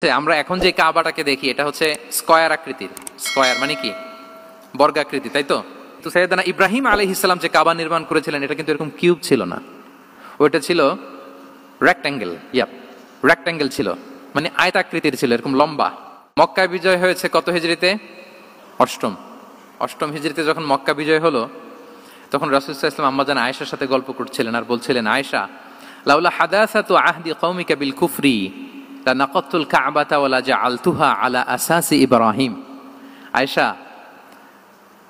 আমরা এখন যে কাবাটাকে দেখি এটা হচ্ছে স্কয়ার আকৃতির। স্কয়ার মানে কি? বর্গাকৃতি, তাই তো? তো সাইয়েদনা ইব্রাহিম আলাইহিস সালাম যে কাবা নির্মাণ করেছিলেন এটা কিন্তু এরকম কিউব ছিল না, ওইটা ছিল রেক্ট্যাঙ্গেল। রেক্ট্যাঙ্গেল ছিল, মানে আয়তাকৃতির ছিল, এরকম লম্বা। মক্কা বিজয় হয়েছে কত হিজরিতে? অষ্টম হিজরিতে যখন মক্কা বিজয় হলো তখন রাসূল সাল্লাল্লাহু আলাইহি ওয়াসাল্লাম আম্মাজান আয়েশার সাথে গল্প করছিলেন আর বলছিলেন, আয়েশা, লাউলা হাদাসাতু আহদি কওমিকা বিল কুফরি লানাকাতুল কাবাতা ওয়ালা জাআলতুহা আলা আসাসি ইব্রাহিম। আয়েশা,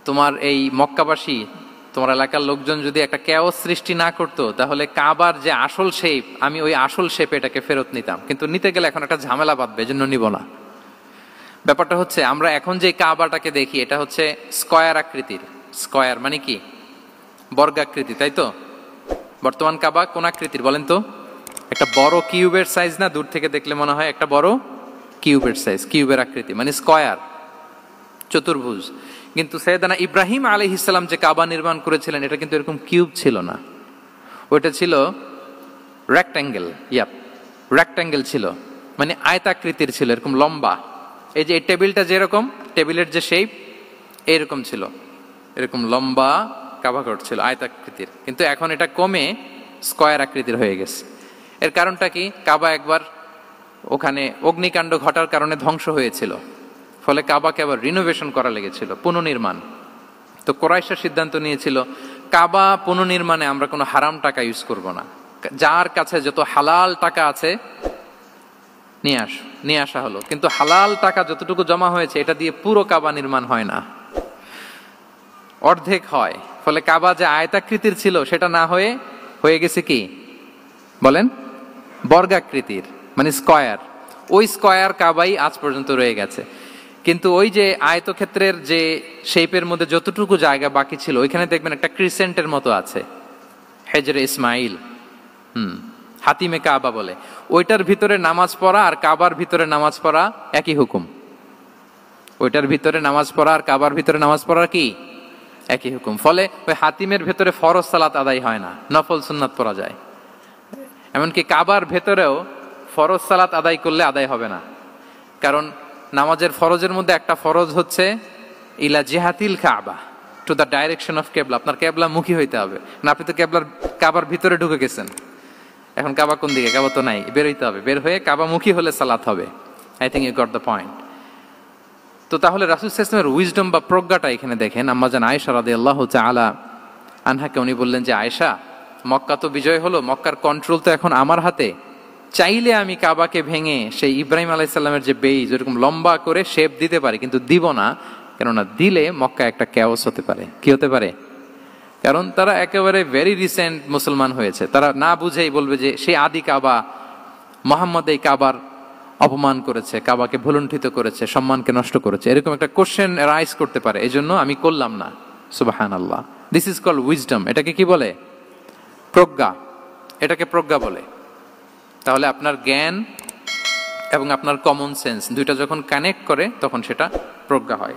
তোমার এই মক্কাবাসী, তোমার এলাকার লোকজন যদি একটা কেওস সৃষ্টি না করতো তাহলে কাবার যে আসল শেপ, আমি ওই আসল শেপে এটাকে ফেরত নিতাম, কিন্তু নিতে গেলে এখন একটা ঝামেলা বাঁধবে, এজন্য নিব না। ব্যাপারটা হচ্ছে আমরা এখন যে কাবাটাকে দেখি এটা হচ্ছে স্কয়ার আকৃতির। স্কয়ার মানে কি? বর্গাকৃতি, তাই তো? বর্তমান কাবা কোন আকৃতির বলেন তো? একটা বড় কিউবের সাইজ না? দূর থেকে দেখলে মনে হয় একটা বড় কিউবের সাইজ, কিউবের আকৃতি মানে স্কয়ার, চতুর্ভুজ। কিন্তু সাইয়েদনা ইব্রাহিম আলাইহিস সালাম যে কাবা নির্মাণ করেছিলেন এটা কিন্তু এরকম কিউব ছিল না, ওইটা ছিল রেক্ট্যাঙ্গেল। রেক্ট্যাঙ্গেল ছিল, মানে আয়তাকৃতির ছিল, এরকম লম্বা। এই যে এই টেবিলটা যেরকম, টেবিলের যে শেপ এরকম ছিল, এরকম লম্বা কাবা ঘর ছিল আয়তাকৃতির। কিন্তু এখন এটা কমে স্কয়ার আকৃতির হয়ে গেছে। এর কারণটা কি? কাবা একবার ওখানে অগ্নিকাণ্ড ঘটার কারণে ধ্বংস হয়েছিল, ফলে কাবাকে আবার রিনোভেশন করা লেগেছিল, পুনর্নির্মাণ। তো কুরাইশরা সিদ্ধান্ত নিয়েছিল কাবা পুনর্নির্মাণে আমরা কোনো হারাম টাকা ইউজ করব না, যার কাছে যত হালাল টাকা আছে নিয়ে আসা হলো। কিন্তু হালাল টাকা যতটুকু জমা হয়েছে এটা দিয়ে পুরো কাবা নির্মাণ হয় না, অর্ধেক হয়। ফলে কাবা যে আয়তাকৃতির ছিল সেটা না হয়ে গেছে কি বলেন? বর্গাকৃতির, মানে স্কয়ার। ওই স্কয়ার কাবাই আজ পর্যন্ত রয়ে গেছে। কিন্তু ওই যে আয়তক্ষেত্রের যে শেপের মধ্যে যতটুকু জায়গা বাকি ছিল ওইখানে দেখবেন একটা ক্রিসেন্টের মতো আছে, হেজরে ইসমাইল, হাতিমে কাবা বলে। ওইটার ভিতরে নামাজ পড়া আর কাবার ভিতরে নামাজ পড়া একই হুকুম। ওইটার ভিতরে নামাজ পড়া আর কাবার ভিতরে নামাজ পড়া কি একই হুকুম। ফলে ওই হাতিমের ভেতরে ফরজ সালাত আদায় হয় না, নফল সুন্নাত পড়া যায়। এমনকি কাবার ভেতরেও ফরজ সালাত আদায় করলে আদায় হবে না, কারণ নামাজের ফরজের মধ্যে একটা ফরজ হচ্ছে ইলা জিহাতিল কাবা, টু দ্য ডাইরেকশন অফ কেবলা। আপনার কেবলা মুখী হইতে হবে না। আপনি তো কাবার ভিতরে ঢুকে গেছেন, এখন কাবা কোন দিকে? কাবা তো নাই, বের হইতে হবে। বের হয়ে কাবা মুখী হলে সালাত হবে। I think you got the point. তো তাহলে রাসূল সাল্লাল্লাহু আলাইহি ওয়াসাল্লামের উইজডম বা প্রজ্ঞাটা এখানে দেখেন। আম্মাজান আয়েশা রাদিয়াল্লাহু তাআলা আনহাকে উনি বললেন যে, আয়েশা, মক্কা তো বিজয় হলো, মক্কার কন্ট্রোল তো এখন আমার হাতে। চাইলে আমি কাবাকে ভেঙে সেই ইব্রাহিম আলাইহিস সালামের যে বেইজ এরকম লম্বা করে শেপ দিতে পারি, কিন্তু দিব না। কেননা দিলে মক্কা একটা ক্যাওস হতে পারে। কি হতে পারে? কারণ তারা একেবারে ভেরি রিসেন্ট মুসলমান হয়েছে, তারা না বুঝেই বলবে যে সেই আদি কাবা, মুহাম্মদ এই কাবার অপমান করেছে, কাবাকে ভুলুণ্ঠিত করেছে, সম্মানকে নষ্ট করেছে, এরকম একটা কোশ্চেন রাইজ করতে পারে। এই জন্য আমি করলাম না। সুবহানাল্লাহ, দিস ইজ কল্ড উইজডম। এটাকে কি বলে? প্রজ্ঞা। এটাকে প্রজ্ঞা বলে। তাহলে আপনার জ্ঞান এবং আপনার কমন সেন্স দুইটা যখন কানেক্ট করে তখন সেটা প্রজ্ঞা হয়।